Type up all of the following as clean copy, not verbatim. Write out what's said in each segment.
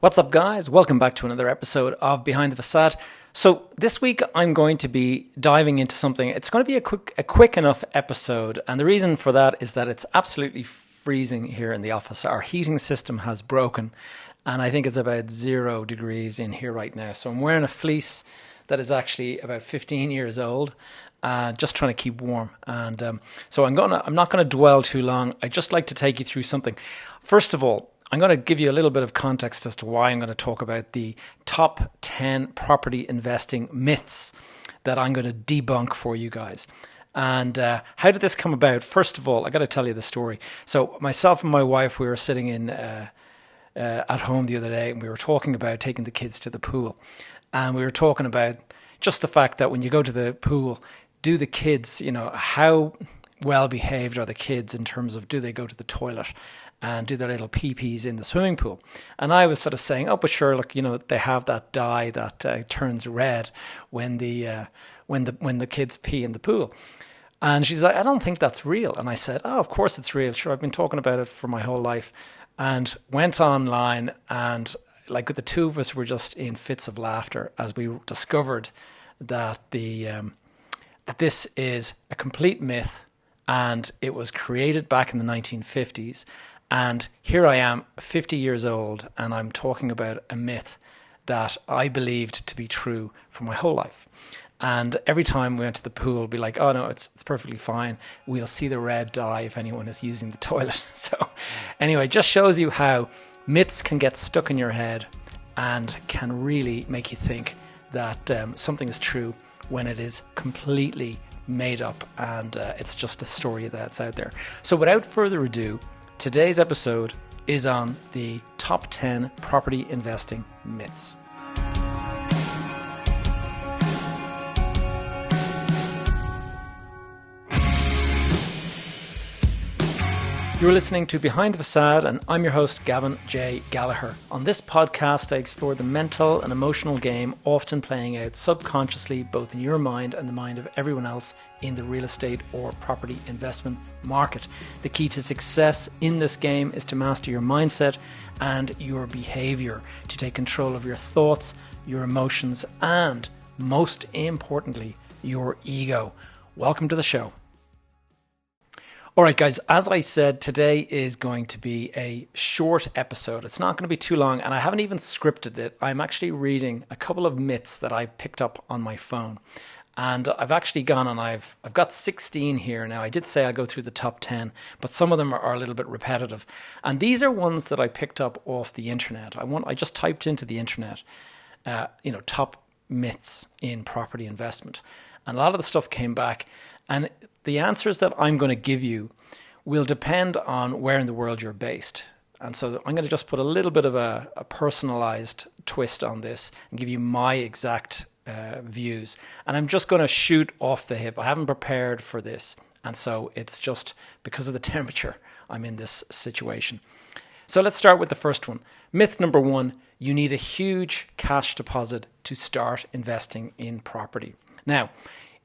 What's up, guys? Welcome back to another episode of Behind the Facade. So this week I'm going to be diving into something. It's going to be a quick enough episode, and the reason for that is that it's absolutely freezing here in the office. Our heating system has broken, and I think it's about 0 degrees in here right now. So I'm wearing a fleece that is actually about 15 years old, just trying to keep warm. And so I'm not going to dwell too long. I'd just like to take you through something. First of all, I'm going to give you a little bit of context as to why I'm going to talk about the top 10 property investing myths that I'm going to debunk for you guys. And how did this come about? First of all, I got to tell you the story. So myself and my wife, we were sitting in at home the other day, and we were talking about taking the kids to the pool. And we were talking about just the fact that when you go to the pool, do the kids, how well behaved are the kids in terms of, do they go to the toilet and do their little pee-pees in the swimming pool? And I was sort of saying, oh, but sure, look, they have that dye that turns red when the kids pee in the pool. And she's like, I don't think that's real. And I said, oh, of course it's real. Sure, I've been talking about it for my whole life. And went online, and like the two of us were just in fits of laughter as we discovered that that this is a complete myth, and it was created back in the 1950s. And here I am, 50 years old, and I'm talking about a myth that I believed to be true for my whole life. And every time we went to the pool, we'd be like, oh no, it's perfectly fine. We'll see the red dye if anyone is using the toilet. So anyway, just shows you how myths can get stuck in your head and can really make you think that something is true when it is completely made up, and it's just a story that's out there. So without further ado, today's episode is on the top 10 property investing myths. You're listening to Behind the Facade, and I'm your host, Gavin J. Gallagher. On this podcast, I explore the mental and emotional game often playing out subconsciously both in your mind and the mind of everyone else in the real estate or property investment market. The key to success in this game is to master your mindset and your behavior, to take control of your thoughts, your emotions, and most importantly, your ego. Welcome to the show. All right, guys, as I said, today is going to be a short episode. It's not going to be too long, and I haven't even scripted it. I'm actually reading a couple of myths that I picked up on my phone. And I've actually gone and I've got 16 here now. I did say I'll go through the top 10, but some of them are a little bit repetitive. And these are ones that I picked up off the internet. I just typed into the internet, top myths in property investment. And a lot of the stuff came back. And the answers that I'm going to give you will depend on where in the world you're based. And so I'm going to just put a little bit of a personalized twist on this and give you my exact views. And I'm just going to shoot off the hip. I haven't prepared for this. And so it's just because of the temperature, I'm in this situation. So let's start with the first one. Myth number 1, you need a huge cash deposit to start investing in property. Now,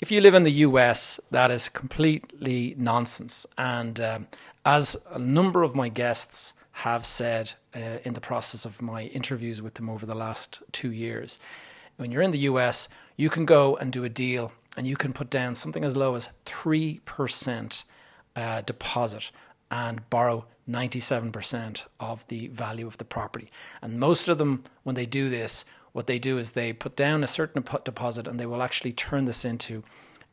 if you live in the US, that is completely nonsense. And as a number of my guests have said in the process of my interviews with them over the last 2 years, when you're in the US, you can go and do a deal and you can put down something as low as 3% deposit and borrow 97% of the value of the property. And most of them, when they do this, what they do is they put down a certain deposit and they will actually turn this into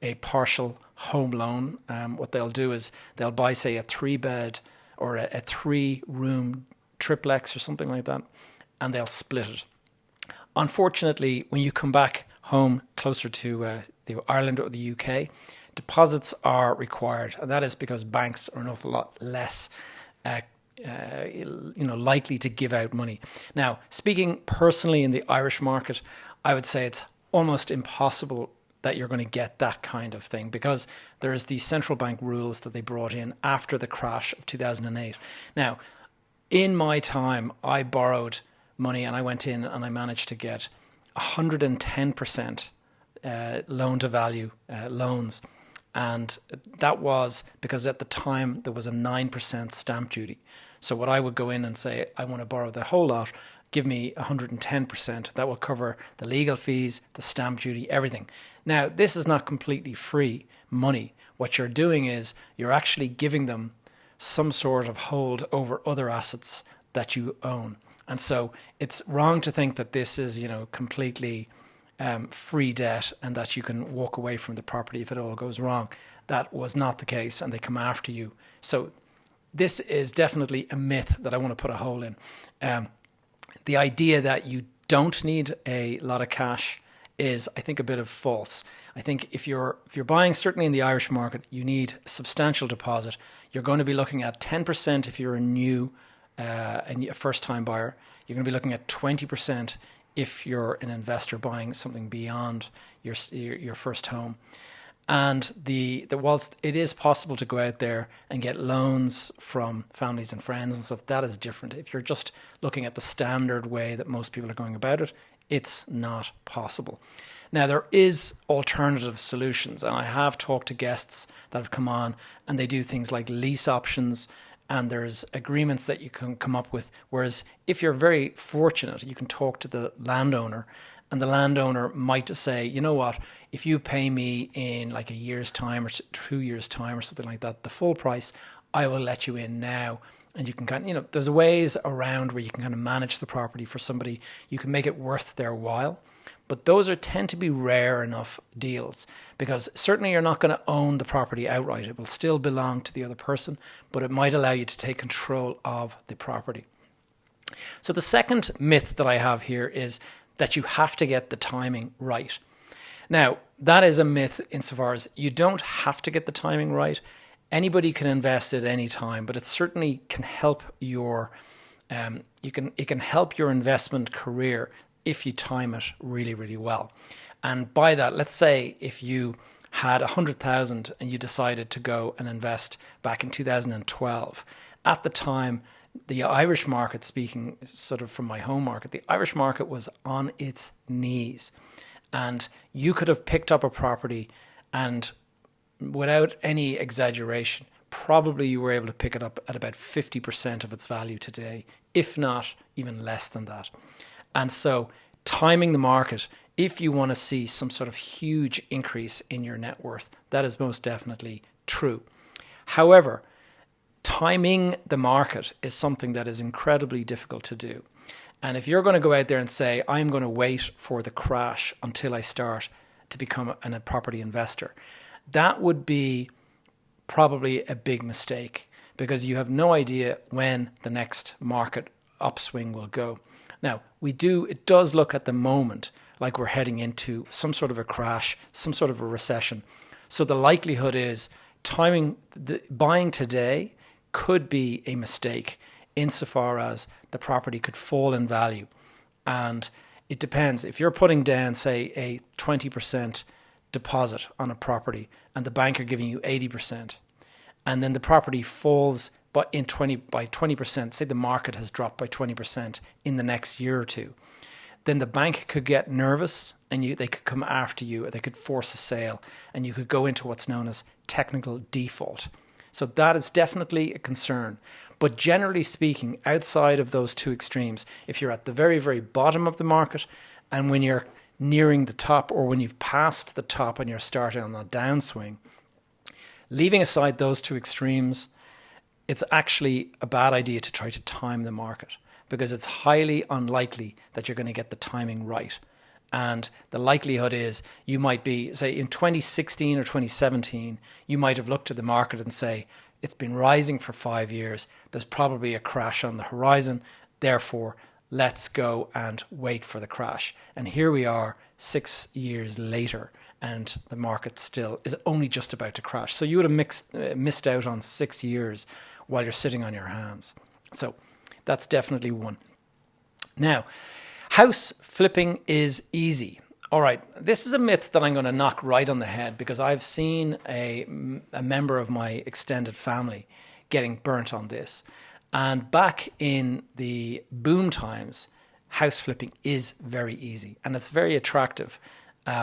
a partial home loan. What they'll do is they'll buy, say, a 3-bed or a 3-room triplex or something like that, and they'll split it. Unfortunately, when you come back home closer to Ireland or the UK, deposits are required, and that is because banks are an awful lot less likely to give out money. Now, speaking personally in the Irish market, I would say it's almost impossible that you're going to get that kind of thing because there's the central bank rules that they brought in after the crash of 2008. Now, in my time, I borrowed money and I went in and I managed to get 110% loan to value loans. And that was because at the time there was a 9% stamp duty. So what I would go in and say, I want to borrow the whole lot, give me 110%. That will cover the legal fees, the stamp duty, everything. Now, this is not completely free money. What you're doing is you're actually giving them some sort of hold over other assets that you own. And so it's wrong to think that this is, completely free debt and that you can walk away from the property if it all goes wrong. That was not the case, and they come after you. So this is definitely a myth that I want to put a hole in. The idea that you don't need a lot of cash is, I think, a bit of false. I think if you're buying, certainly in the Irish market, you need a substantial deposit. You're going to be looking at 10% if you're a first-time buyer. You're going to be looking at 20% if you're an investor buying something beyond your first home. And whilst it is possible to go out there and get loans from families and friends and stuff, that is different. If you're just looking at the standard way that most people are going about it, it's not possible. Now, there is alternative solutions, and I have talked to guests that have come on, and they do things like lease options, and there's agreements that you can come up with. Whereas if you're very fortunate, you can talk to the landowner, and the landowner might say, you know what, if you pay me in like a year's time or 2 years' time or something like that, the full price, I will let you in now. And you can there's ways around where you can kind of manage the property for somebody. You can make it worth their while. But those tend to be rare enough deals, because certainly you're not going to own the property outright. It will still belong to the other person, but it might allow you to take control of the property. So the second myth that I have here is that you have to get the timing right. Now, that is a myth insofar as you don't have to get the timing right. Anybody can invest at any time, but it certainly can help it can help your investment career if you time it really, really well. And by that, let's say if you had 100,000 and you decided to go and invest back in 2012, at the time, the Irish market, speaking sort of from my home market, the Irish market was on its knees. And you could have picked up a property and, without any exaggeration, probably you were able to pick it up at about 50% of its value today, if not even less than that. And so timing the market, if you want to see some sort of huge increase in your net worth, that is most definitely true. However, timing the market is something that is incredibly difficult to do. And if you're going to go out there and say, I'm going to wait for the crash until I start to become a property investor, that would be probably a big mistake, because you have no idea when the next market upswing will go. Now, it does look at the moment like we're heading into some sort of a crash, some sort of a recession. So the likelihood is buying today could be a mistake insofar as the property could fall in value. And it depends. If you're putting down, say, a 20% deposit on a property and the bank are giving you 80%, and then the property falls by 20%, say the market has dropped by 20% in the next year or two, then the bank could get nervous and they could come after you, or they could force a sale, and you could go into what's known as technical default. So that is definitely a concern. But generally speaking, outside of those two extremes, if you're at the very, very bottom of the market, and when you're nearing the top, or when you've passed the top and you're starting on the downswing, leaving aside those two extremes, it's actually a bad idea to try to time the market, because it's highly unlikely that you're going to get the timing right. And the likelihood is you might be, say, in 2016 or 2017, you might have looked at the market and say, it's been rising for 5 years. There's probably a crash on the horizon. Therefore, let's go and wait for the crash. And here we are 6 years later, and the market still is only just about to crash. So you would have missed out on 6 years while you're sitting on your hands. So that's definitely one. Now, house flipping is easy. All right, this is a myth that I'm going to knock right on the head, because I've seen a member of my extended family getting burnt on this. And back in the boom times, house flipping is very easy, and it's very attractive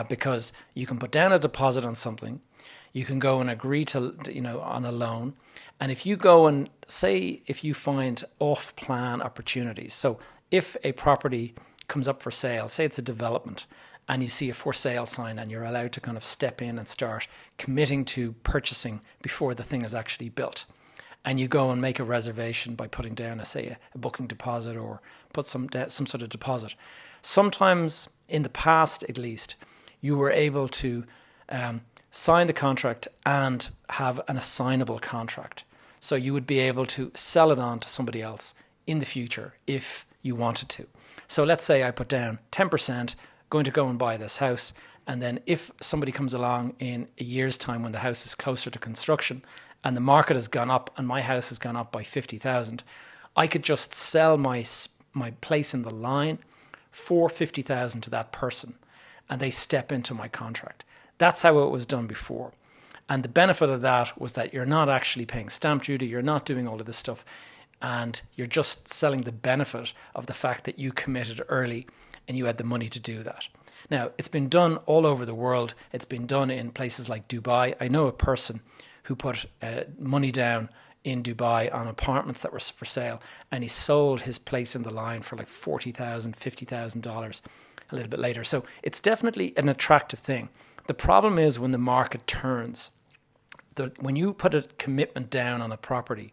because you can put down a deposit on something, you can go and agree to, on a loan, and if you go and say, if you find off-plan opportunities, so if a property comes up for sale, say it's a development, and you see a for sale sign and you're allowed to kind of step in and start committing to purchasing before the thing is actually built. And you go and make a reservation by putting down, say, a booking deposit or put some sort of deposit. Sometimes, in the past at least, you were able to sign the contract and have an assignable contract. So you would be able to sell it on to somebody else in the future if you wanted to. So let's say I put down 10%, going to go and buy this house. And then if somebody comes along in a year's time when the house is closer to construction and the market has gone up and my house has gone up by 50,000, I could just sell my place in the line for 50,000 to that person, and they step into my contract. That's how it was done before. And the benefit of that was that you're not actually paying stamp duty, you're not doing all of this stuff, and you're just selling the benefit of the fact that you committed early and you had the money to do that. Now, it's been done all over the world. It's been done in places like Dubai. I know a person who put money down in Dubai on apartments that were for sale, and he sold his place in the line for like $40,000, $50,000 a little bit later. So it's definitely an attractive thing. The problem is when the market turns, when you put a commitment down on a property,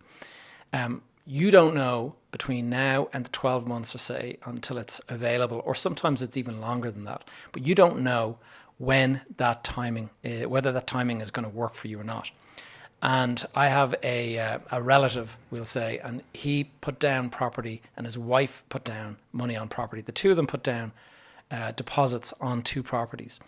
you don't know between now and the 12 months or say until it's available, or sometimes it's even longer than that, but you don't know when that timing, whether that timing is going to work for you or not. And I have a relative, we'll say, and he put down property and his wife put down money on property. The two of them put down deposits on two properties.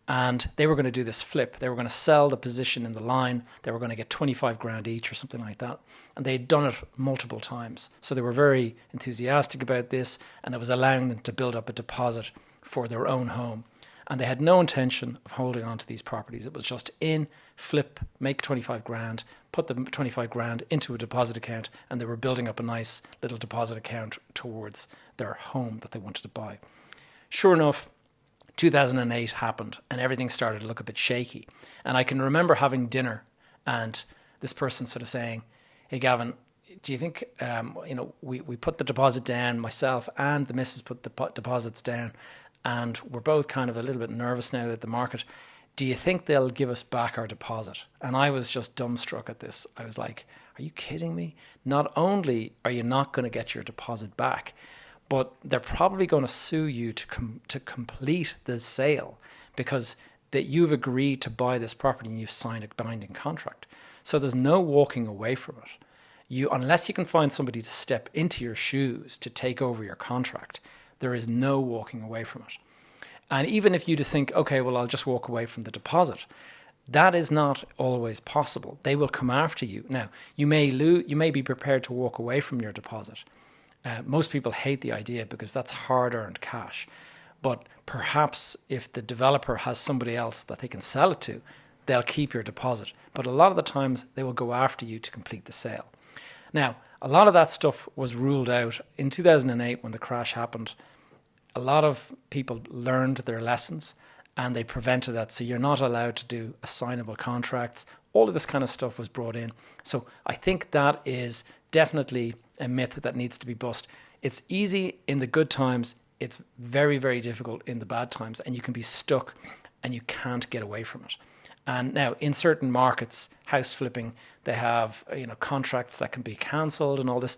And they were going to do this flip. They were going to sell the position in the line. They were going to get 25 grand each or something like that. And they'd done it multiple times. So they were very enthusiastic about this, and it was allowing them to build up a deposit for their own home. And they had no intention of holding on to these properties. It was just flip, make 25 grand, put the 25 grand into a deposit account, and they were building up a nice little deposit account towards their home that they wanted to buy. Sure enough, 2008 happened and everything started to look a bit shaky. And I can remember having dinner and this person sort of saying, "Hey, Gavin, do you think, we put the deposit down, myself and the missus put the deposits down, and we're both kind of a little bit nervous now at the market. Do you think they'll give us back our deposit?" And I was just dumbstruck at this. I was like, are you kidding me? Not only are you not going to get your deposit back, but they're probably going to sue you to complete the sale because that you've agreed to buy this property and you've signed a binding contract. So there's no walking away from it. Unless you can find somebody to step into your shoes to take over your contract, there is no walking away from it. And even if you just think, okay, well, I'll just walk away from the deposit, that is not always possible. They will come after you. Now, you may be prepared to walk away from your deposit. Most people hate the idea because that's hard-earned cash. But perhaps if the developer has somebody else that they can sell it to, they'll keep your deposit. But a lot of the times, they will go after you to complete the sale. Now, a lot of that stuff was ruled out in 2008 when the crash happened. A lot of people learned their lessons and they prevented that. So you're not allowed to do assignable contracts. All of this kind of stuff was brought in. So I think that is definitely a myth that needs to be bust. It's easy in the good times. It's very, very difficult in the bad times, and you can be stuck and you can't get away from it. And now in certain markets, house flipping, they have contracts that can be cancelled and all this.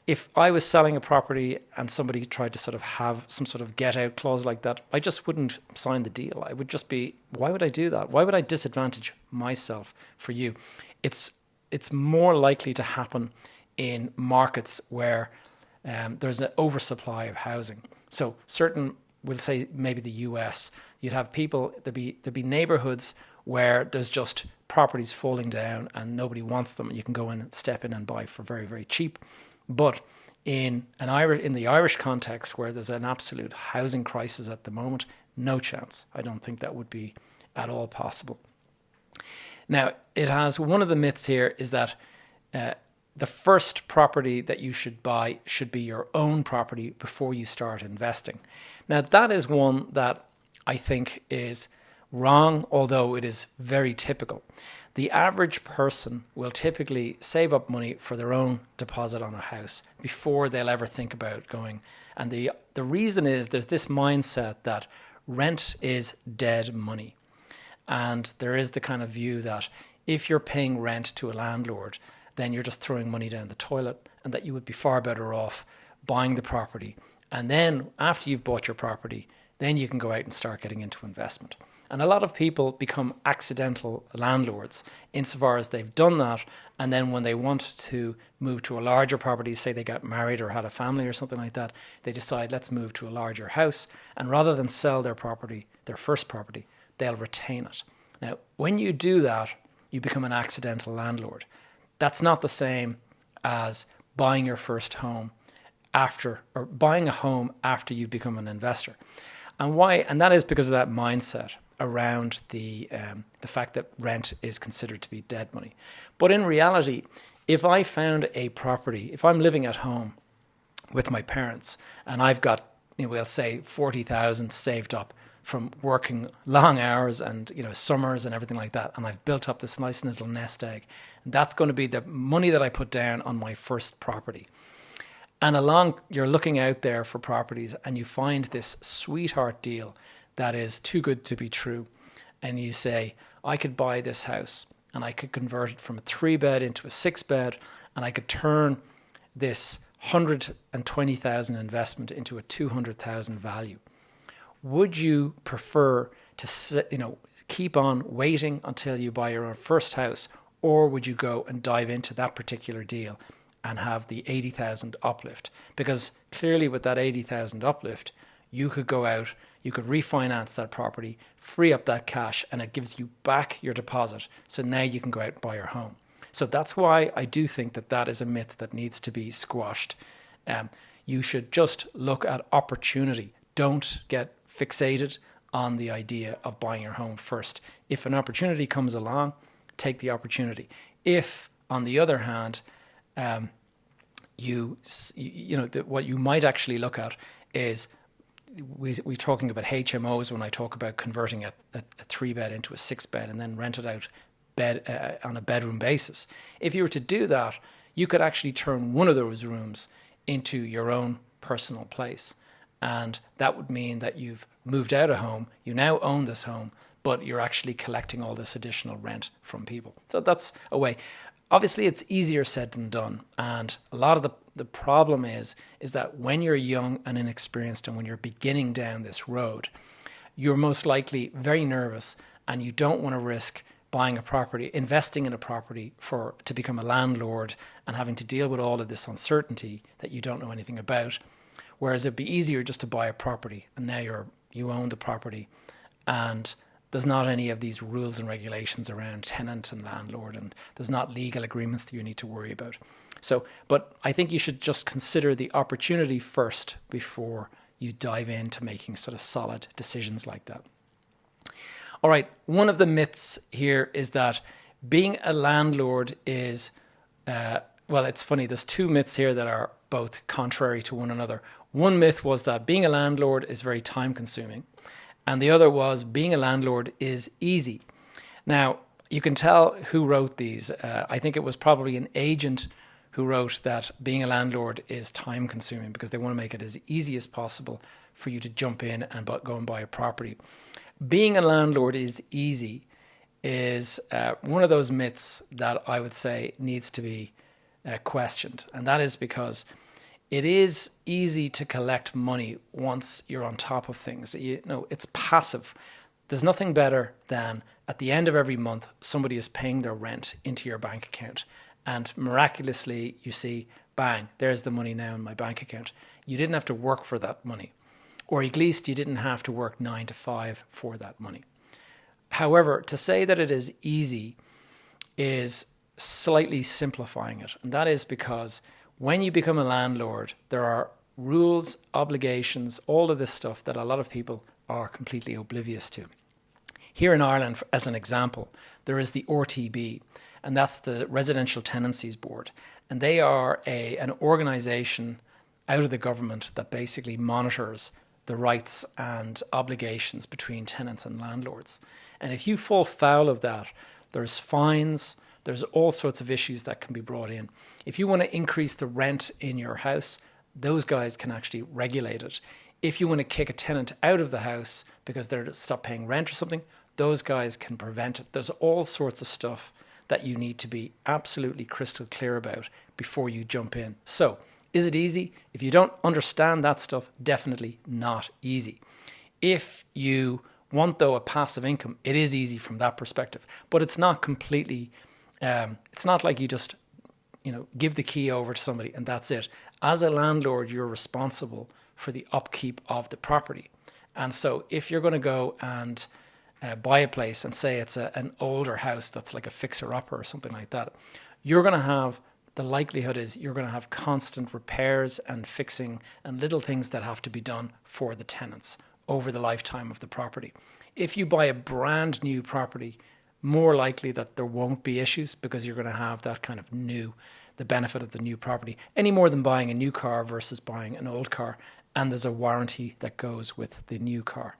If I was selling a property and somebody tried to sort of have some sort of get out clause like that, I just wouldn't sign the deal. I would just be, why would I do that? Why would I disadvantage myself for you? It's more likely to happen in markets where there's an oversupply of housing. So certain, we'll say maybe the US, you'd have people, there'd be neighborhoods where there's just properties falling down and nobody wants them. You can go in and step in and buy for very, very cheap. But in the Irish context where there's an absolute housing crisis at the moment, no chance. I don't think that would be at all possible. Now, one of the myths here is that the first property that you should buy should be your own property before you start investing. Now, that is one that I think is wrong, although it is very typical. The average person will typically save up money for their own deposit on a house before they'll ever think about going And the reason is there's this mindset that rent is dead money. And there is the kind of view that if you're paying rent to a landlord, then you're just throwing money down the toilet, and that you would be far better off buying the property. And then after you've bought your property, then you can go out and start getting into investment. And a lot of people become accidental landlords insofar as they've done that. And then when they want to move to a larger property, say they got married or had a family or something like that, they decide, let's move to a larger house. And rather than sell their property, their first property, they'll retain it. Now, when you do that, you become an accidental landlord. That's not the same as buying your first home after, or buying a home after you've become an investor. And why? And that is because of that mindset around the fact that rent is considered to be dead money. But in reality, if I found a property, if I'm living at home with my parents and I've got, we'll say 40,000 saved up from working long hours and summers and everything like that, and I've built up this nice little nest egg, and that's going to be the money that I put down on my first property. And you're looking out there for properties and you find this sweetheart deal that is too good to be true. And you say, I could buy this house and I could convert it from a 3-bed into a 6-bed, and I could turn this 120,000 investment into a 200,000 value. Would you prefer to keep on waiting until you buy your own first house, or would you go and dive into that particular deal and have the 80,000 uplift? Because clearly with that 80,000 uplift, you could go out, you could refinance that property, free up that cash, and it gives you back your deposit. So now you can go out and buy your home. So that's why I do think that is a myth that needs to be squashed. You should just look at opportunity. Don't get fixated on the idea of buying your home first. If an opportunity comes along, take the opportunity. If, on the other hand, what you might actually look at is, we're talking about HMOs when I talk about converting a 3-bed into a 6-bed and then rent it out on a bedroom basis. If you were to do that, you could actually turn one of those rooms into your own personal place. And that would mean that you've moved out of home, you now own this home, but you're actually collecting all this additional rent from people. So that's a way. Obviously, it's easier said than done. And a lot of the problem is that when you're young and inexperienced and when you're beginning down this road, you're most likely very nervous and you don't want to risk buying a property, investing in a property to become a landlord and having to deal with all of this uncertainty that you don't know anything about. Whereas it'd be easier just to buy a property and now you own the property, and there's not any of these rules and regulations around tenant and landlord, and there's not legal agreements that you need to worry about. But I think you should just consider the opportunity first before you dive into making sort of solid decisions like that. All right, one of the myths here is that being a landlord is, it's funny, there's two myths here that are both contrary to one another. One myth was that being a landlord is very time consuming, and the other was being a landlord is easy. Now, you can tell who wrote these. I think it was probably an agent who wrote that being a landlord is time consuming because they want to make it as easy as possible for you to jump in and go and buy a property. Being a landlord is easy is one of those myths that I would say needs to be questioned. And that is because it is easy to collect money once you're on top of things. It's passive. There's nothing better than at the end of every month, somebody is paying their rent into your bank account. And miraculously, you see, bang, there's the money now in my bank account. You didn't have to work for that money. Or at least you didn't have to work 9 to 5 for that money. However, to say that it is easy is slightly simplifying it. And that is because when you become a landlord, there are rules, obligations, all of this stuff that a lot of people are completely oblivious to. Here in Ireland, as an example, there is the RTB, and that's the Residential Tenancies Board. And they are an organisation out of the government that basically monitors the rights and obligations between tenants and landlords. And if you fall foul of that, there's fines, there's all sorts of issues that can be brought in. If you want to increase the rent in your house, those guys can actually regulate it. If you want to kick a tenant out of the house because they're to stop paying rent or something, those guys can prevent it. There's all sorts of stuff that you need to be absolutely crystal clear about before you jump in. So, is it easy? If you don't understand that stuff, definitely not easy. If you want, though, a passive income, it is easy from that perspective. But it's not completely, it's not like you just, give the key over to somebody and that's it. As a landlord, you're responsible for the upkeep of the property. And so if you're going to go and buy a place and say it's an older house that's like a fixer-upper or something like that, you're going to have, the likelihood is you're going to have constant repairs and fixing and little things that have to be done for the tenants over the lifetime of the property. If you buy a brand new property, more likely that there won't be issues because you're going to have that kind of the benefit of the new property, any more than buying a new car versus buying an old car. And there's a warranty that goes with the new car.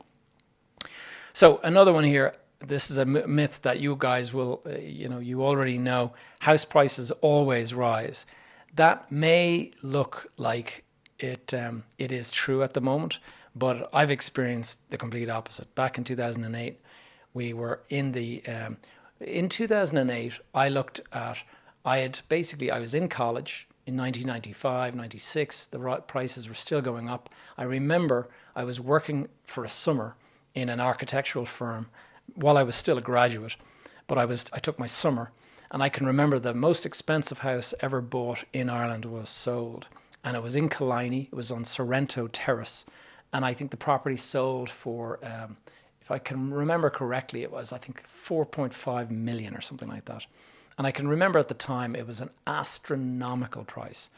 So another one here, this is a myth that you guys will, you already know. House prices always rise. That may look like it is true at the moment, but I've experienced the complete opposite. Back in 2008, we were in 2008, I was in college in 1995, 96, the prices were still going up. I remember I was working for a summer in an architectural firm while I was still a graduate, but I took my summer, and I can remember the most expensive house ever bought in Ireland was sold, and it was in Killiney. It was on Sorrento Terrace, and I think the property sold for, if I can remember correctly, it was, I think, 4.5 million or something like that. And I can remember at the time it was an astronomical price.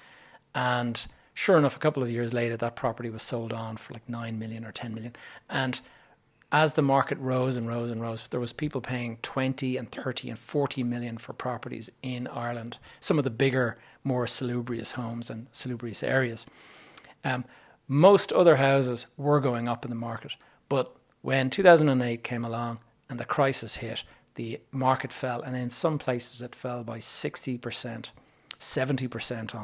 And sure enough, a couple of years later, that property was sold on for like 9 million or 10 million. And as the market rose and rose and rose, there was people paying 20 and 30 and 40 million for properties in Ireland, some of the bigger, more salubrious homes and salubrious areas. Most other houses were going up in the market. But when 2008 came along and the crisis hit, the market fell, and in some places it fell by 60%, 70%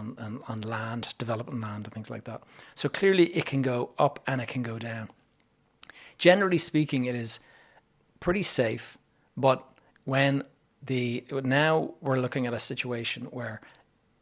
on land, development land and things like that. So clearly it can go up and it can go down. Generally speaking, it is pretty safe, but now we're looking at a situation where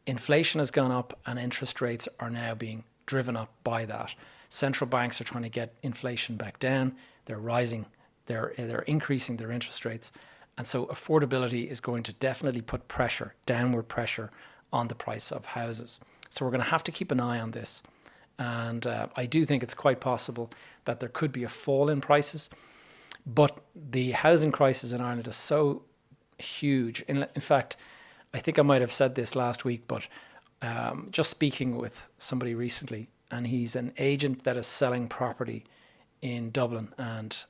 inflation has gone up and interest rates are now being driven up by that. Central banks are trying to get inflation back down. They're rising, they're increasing their interest rates. And so affordability is going to definitely put pressure, downward pressure on the price of houses. So we're going to have to keep an eye on this. And I do think it's quite possible that there could be a fall in prices. But the housing crisis in Ireland is so huge. In fact, I think I might have said this last week, but just speaking with somebody recently, and he's an agent that is selling property in Dublin and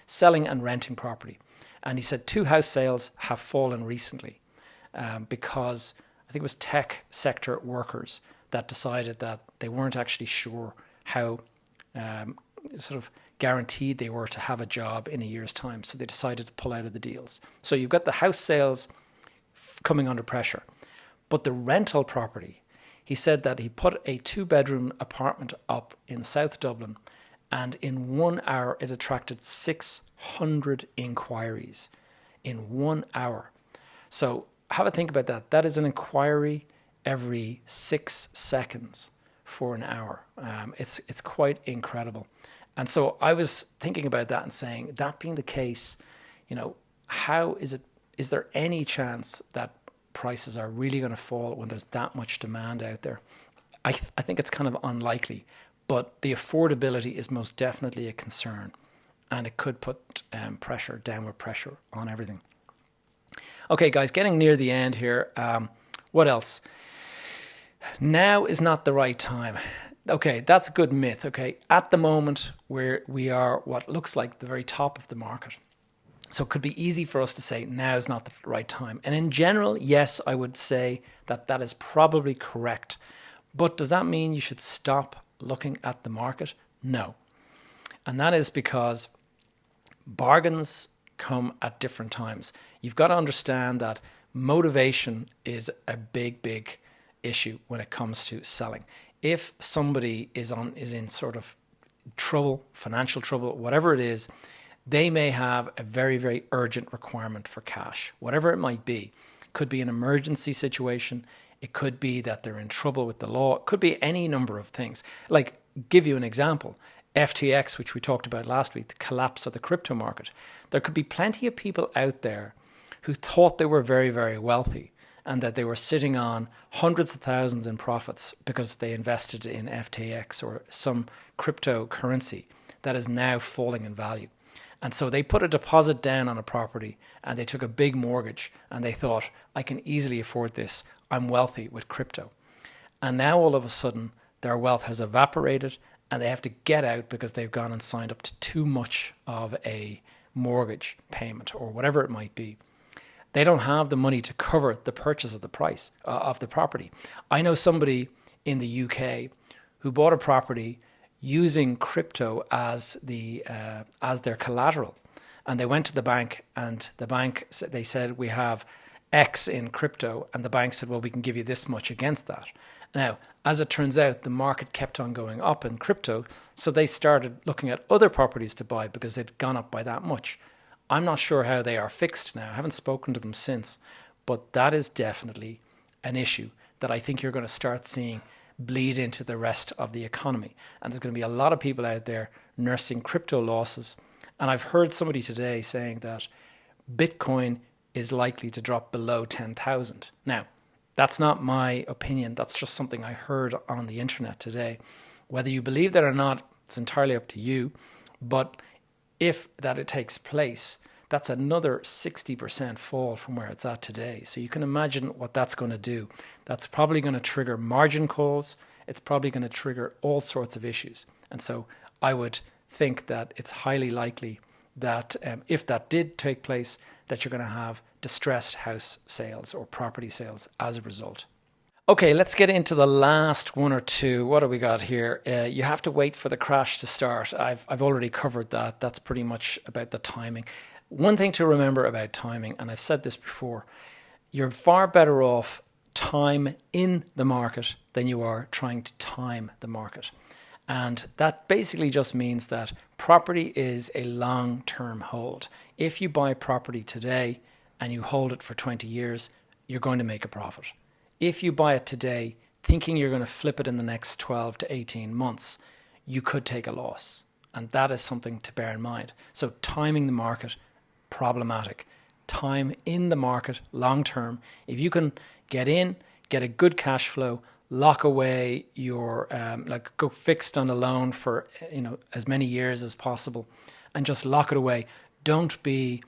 selling and renting property. And he said 2 house sales have fallen recently because I think it was tech sector workers that decided that they weren't actually sure how sort of guaranteed they were to have a job in a year's time. So they decided to pull out of the deals. So you've got the house sales coming under pressure. But the rental property, he said that he put a 2-bedroom apartment up in South Dublin, and in 1 hour it attracted 600 inquiries in 1 hour. So have a think about that. That is an inquiry every 6 seconds for an hour. It's quite incredible. And so I was thinking about that and saying, that being the case, how is there any chance that prices are really going to fall when there's that much demand out there? I think it's kind of unlikely, but the affordability is most definitely a concern, and it could put downward pressure on everything. Okay, guys, getting near the end here. What else? Now is not the right time. Okay, that's a good myth. Okay, at the moment we are what looks like the very top of the market. So it could be easy for us to say now is not the right time. And in general, yes, I would say that is probably correct. But does that mean you should stop looking at the market? No. And that is because bargains come at different times. You've got to understand that motivation is a big, big issue when it comes to selling. if somebody is in sort of trouble, financial trouble, whatever it is, they may have a very, very urgent requirement for cash, whatever it might be. It could be an emergency situation. It could be that they're in trouble with the law. It could be any number of things. Like, give you an example, FTX, which we talked about last week, the collapse of the crypto market. There could be plenty of people out there who thought they were very, very wealthy and that they were sitting on hundreds of thousands in profits because they invested in FTX or some cryptocurrency that is now falling in value. And so they put a deposit down on a property and they took a big mortgage and they thought, I can easily afford this. I'm wealthy with crypto. And now all of a sudden their wealth has evaporated and they have to get out because they've gone and signed up to too much of a mortgage payment or whatever it might be. They don't have the money to cover the purchase of the price of the property. I know somebody in the UK who bought a property using crypto as their collateral, and they went to the bank, and they said, we have X in crypto, and the bank said, well, we can give you this much against that. Now, as it turns out, the market kept on going up in crypto, so they started looking at other properties to buy because they'd gone up by that much. I'm not sure how they are fixed now. I haven't spoken to them since, but that is definitely an issue that I think you're going to start seeing bleed into the rest of the economy. And there's going to be a lot of people out there nursing crypto losses. And I've heard somebody today saying that Bitcoin is likely to drop below 10,000. Now, that's not my opinion. That's just something I heard on the internet today. Whether you believe that or not, it's entirely up to you. But if that it takes place, that's another 60% fall from where it's at today. So you can imagine what that's going to do. That's probably going to trigger margin calls. It's probably going to trigger all sorts of issues. And so I would think that it's highly likely that if that did take place, that you're going to have distressed house sales or property sales as a result. Okay, let's get into the last one or two. What do we got here? You have to wait for the crash to start. I've already covered that. That's pretty much about the timing. One thing to remember about timing, and I've said this before, you're far better off time in the market than you are trying to time the market. And that basically just means that property is a long-term hold. If you buy property today and you hold it for 20 years, you're going to make a profit. If you buy it today thinking you're going to flip it in the next 12 to 18 months, you could take a loss. And that is something to bear in mind. So timing the market, problematic. Time in the market, long term. If you can get in, get a good cash flow, lock away your, go fixed on a loan for as many years as possible and just lock it away. Don't be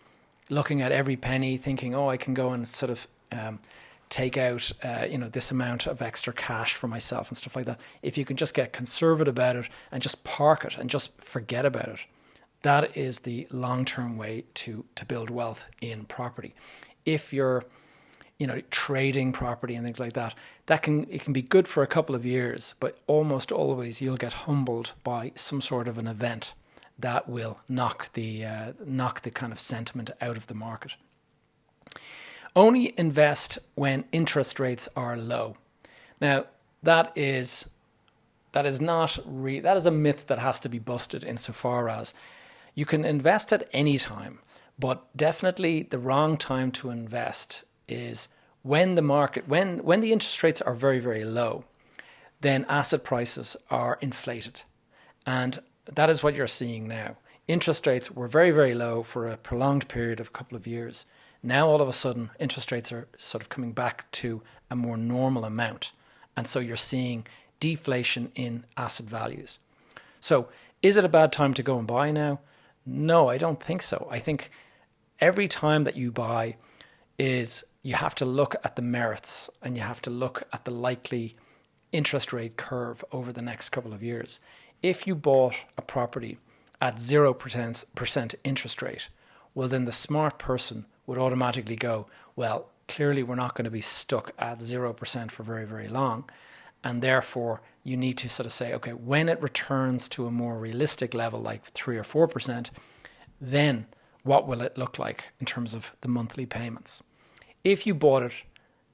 looking at every penny thinking, I can go and sort of take out this amount of extra cash for myself and stuff like that. If you can just get conservative about it and just park it and just forget about it, that is the long-term way to build wealth in property. If you're trading property and things like that, it can be good for a couple of years, but almost always you'll get humbled by some sort of an event that will knock the kind of sentiment out of the market. Only invest when interest rates are low. Now, that is a myth that has to be busted insofar as you can invest at any time, but definitely the wrong time to invest is when the interest rates are very, very low, then asset prices are inflated. And that is what you're seeing now. Interest rates were very, very low for a prolonged period of a couple of years. Now, all of a sudden, interest rates are sort of coming back to a more normal amount. And so you're seeing deflation in asset values. So is it a bad time to go and buy now? No, I don't think so. I think every time that you buy you have to look at the merits and you have to look at the likely interest rate curve over the next couple of years. If you bought a property at 0% interest rate, well, then the smart person would automatically go, well, clearly we're not going to be stuck at 0% for very, very long. And therefore, you need to sort of say, okay, when it returns to a more realistic level, like 3 or 4%, then what will it look like in terms of the monthly payments? If you bought it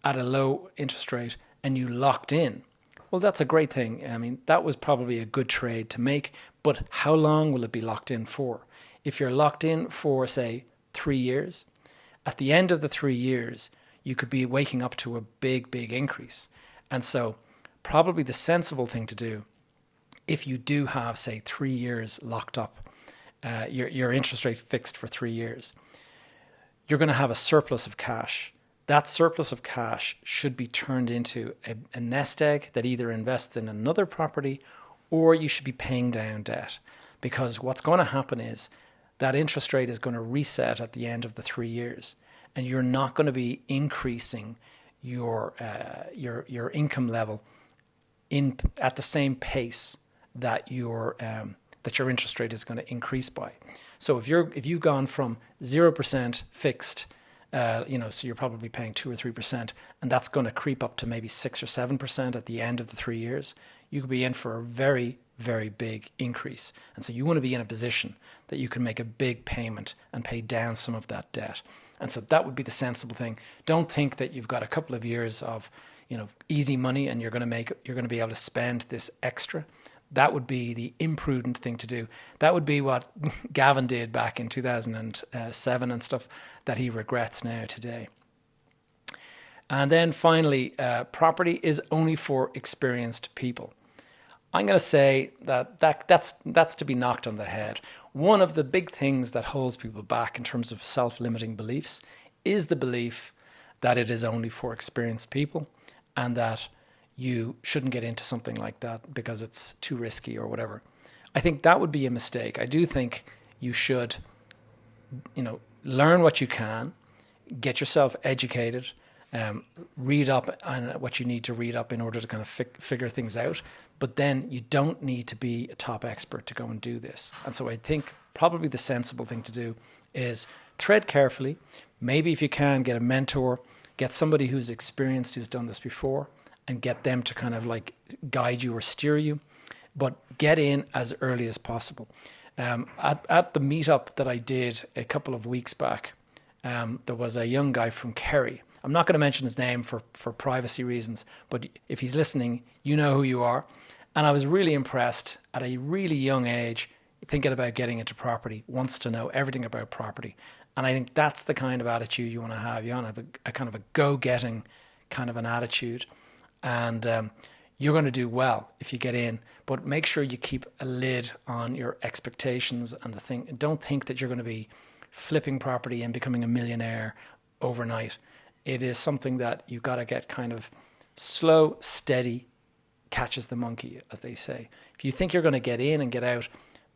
at a low interest rate and you locked in, Well, that's a great thing. I mean, that was probably a good trade to make, but how long will it be locked in for? If you're locked in for, say, 3 years, at the end of the 3 years, you could be waking up to a big, big increase. And so probably the sensible thing to do, if you do have, say, 3 years locked up, your interest rate fixed for 3 years, you're going to have a surplus of cash. That surplus of cash should be turned into a nest egg that either invests in another property, or you should be paying down debt. Because what's going to happen is that interest rate is going to reset at the end of the 3 years, and you're not going to be increasing your income level at the same pace that your interest rate is going to increase by. So if you've gone from 0% fixed, so you're probably paying 2 or 3%, and that's going to creep up to maybe 6 or 7% at the end of the 3 years, you could be in for a very, very big increase. And so you want to be in a position that you can make a big payment and pay down some of that debt. And so that would be the sensible thing. Don't think that you've got a couple of years of, easy money and you're going to be able to spend this extra. That would be the imprudent thing to do. That would be what Gavin did back in 2007 and stuff that he regrets now today. And then finally, property is only for experienced people. I'm going to say that's to be knocked on the head. One of the big things that holds people back in terms of self-limiting beliefs is the belief that it is only for experienced people and that you shouldn't get into something like that because it's too risky or whatever. I think that would be a mistake. I do think you should, learn what you can, get yourself educated, read up on what you need to read up in order to kind of figure things out. But then you don't need to be a top expert to go and do this. And so I think probably the sensible thing to do is tread carefully. Maybe if you can, get a mentor, get somebody who's experienced, who's done this before, and get them to kind of like guide you or steer you. But get in as early as possible. At the meetup that I did a couple of weeks back, there was a young guy from Kerry. I'm not going to mention his name for privacy reasons, but if he's listening, you know who you are. And I was really impressed at a really young age, thinking about getting into property, wants to know everything about property. And I think that's the kind of attitude you want to have. You want to have a kind of a go-getting kind of an attitude. And you're going to do well if you get in, but make sure you keep a lid on your expectations and the thing. Don't think that you're going to be flipping property and becoming a millionaire overnight. It is something that you've got to get kind of slow, steady, catches the monkey, as they say. If you think you're going to get in and get out,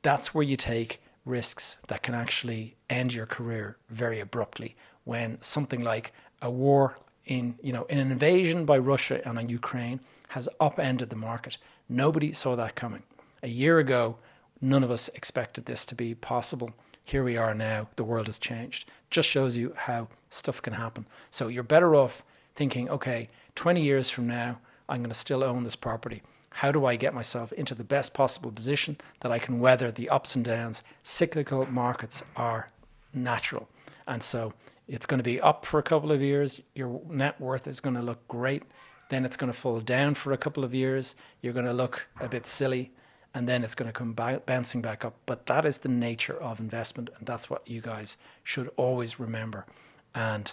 that's where you take risks that can actually end your career very abruptly. When something like a war in an invasion by Russia on Ukraine has upended the market. Nobody saw that coming. A year ago, none of us expected this to be possible. Here we are now. The world has changed. Just shows you how stuff can happen. So you're better off thinking, okay, 20 years from now, I'm going to still own this property. How do I get myself into the best possible position that I can weather the ups and downs? Cyclical markets are natural. And so it's going to be up for a couple of years. Your net worth is going to look great. Then it's going to fall down for a couple of years. You're going to look a bit silly. And then it's going to come bouncing back up. But that is the nature of investment. And that's what you guys should always remember. And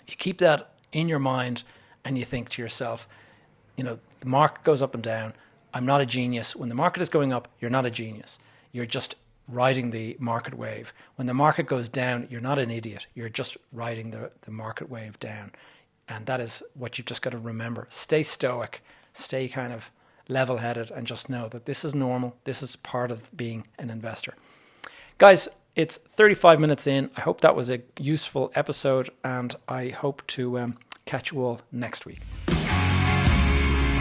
you keep that in your mind and you think to yourself, the market goes up and down. I'm not a genius. When the market is going up, you're not a genius. You're just riding the market wave. When the market goes down, you're not an idiot. You're just riding the market wave down. And that is what you've just got to remember. Stay stoic, stay kind of level-headed, and just know that this is normal. This is part of being an investor. Guys, it's 35 minutes in. I hope that was a useful episode, and I hope to catch you all next week.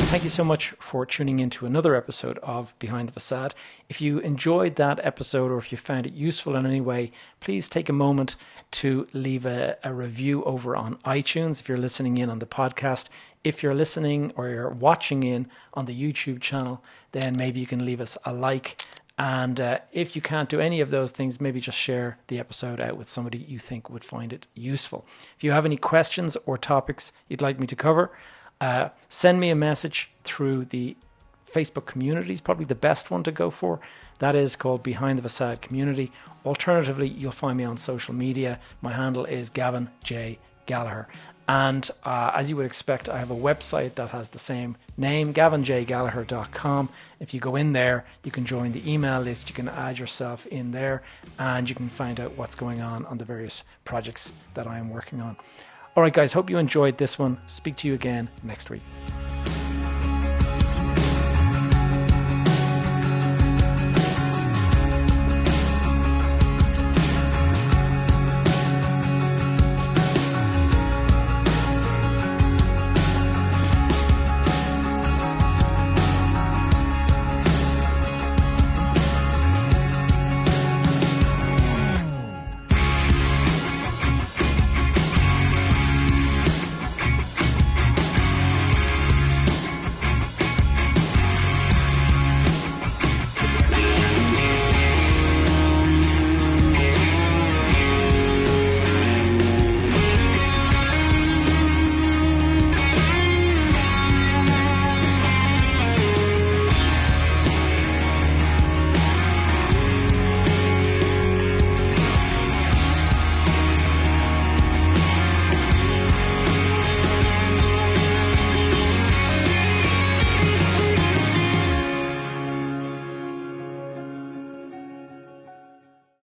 Thank you so much for tuning in to another episode of Behind the Facade. If you enjoyed that episode or if you found it useful in any way, please take a moment to leave a review over on iTunes if you're listening in on the podcast. If you're listening or you're watching in on the YouTube channel, then maybe you can leave us a like. And if you can't do any of those things, maybe just share the episode out with somebody you think would find it useful. If you have any questions or topics you'd like me to cover, Send me a message through the Facebook community is probably the best one to go for. That is called Behind the Facade Community. Alternatively, you'll find me on social media. My handle is Gavin J. Gallagher. And as you would expect, I have a website that has the same name, gavinjgallagher.com. If you go in there, you can join the email list, you can add yourself in there, and you can find out what's going on the various projects that I am working on. All right, guys, hope you enjoyed this one. Speak to you again next week.